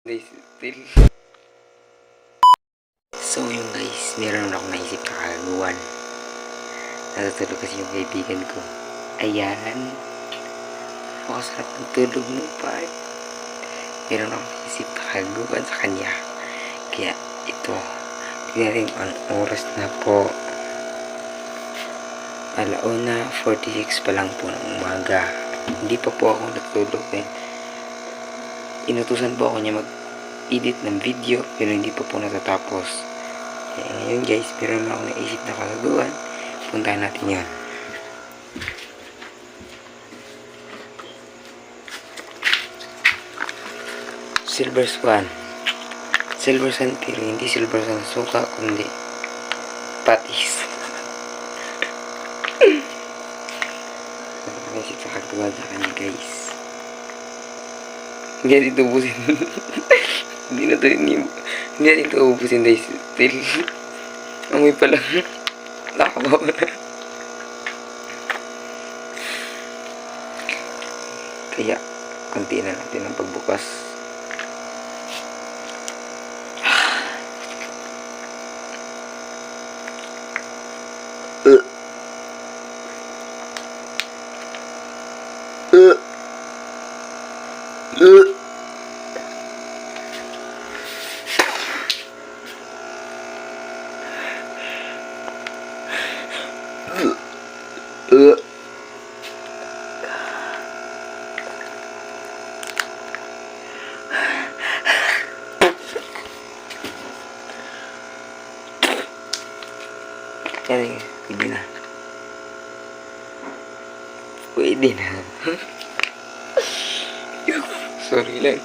Guys, still. So yung guys, meron ako naisip na kagaguhan. Natutulog kasi yung kaibigan ko. Ayan. Makasarap ng tulog mo pa. Meron ako naisip na kagaguhan sa kanya. Kaya ito, tignan ang oras na po. 1:46 pa lang po ng umaga. Hindi pa po ako natulog inutusan po ako niya mag-edit ng video pero hindi pa po natatapos. Kaya ngayon guys, meron ako naisip na kagagawan. Puntahan natin yan. Silver Swan pero hindi silver swan suka kundi patis. Naisip na kagagawan sa kanya guys. Hindi natin ito ubusin. Hindi natin ito ubusin guys. Still amoy pa lang. Nakabawa na. Kaya konti na natin ang pagbukas. Yan, pwede na. Pwede na. Sorry lang.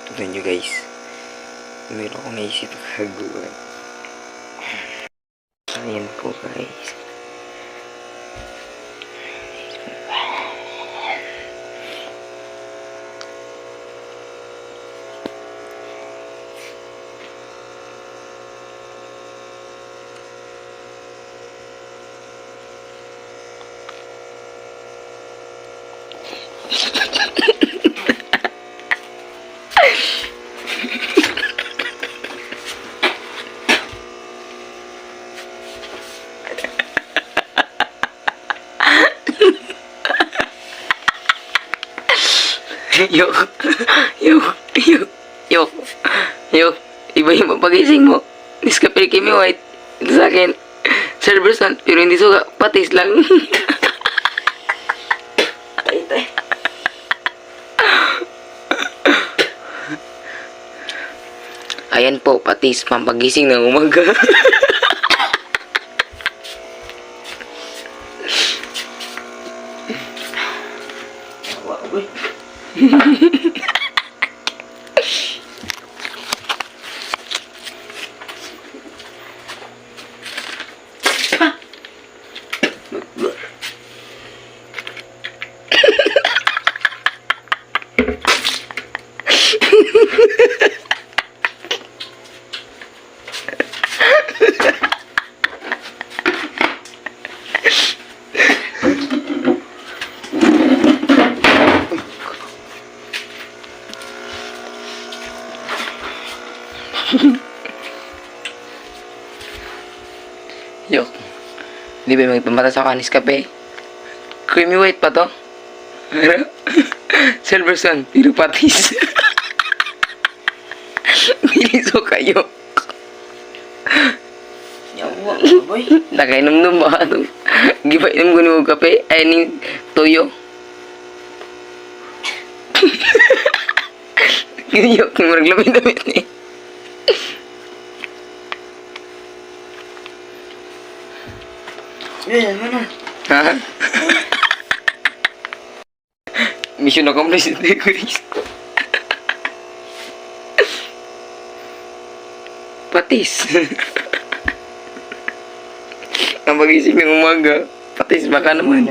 Tignan nyo guys. Meron akong naisip kagaguhan. Ayan po guys. Yok. Iba yung papagising mo. Nescafe Creamy White. Ito sa akin. Silver Swan, pero hindi suka. Patis lang. Tay. Ayan po, patis. Pampagising ng umaga. Yok. Di ba magpamatas ako Nescafe? Creamy White pa to? Silver Swan, pero patis. Biliso kayo. Yawa, boy. Nakainom ba? Gibainom ko ng kape. Ay, ning tuyo. Yok, maraglamit-lamit ni. Yan, mana? Ha? Mission accomplished na guys. Patis. Ang pagising ng umaga. Patis baka naman.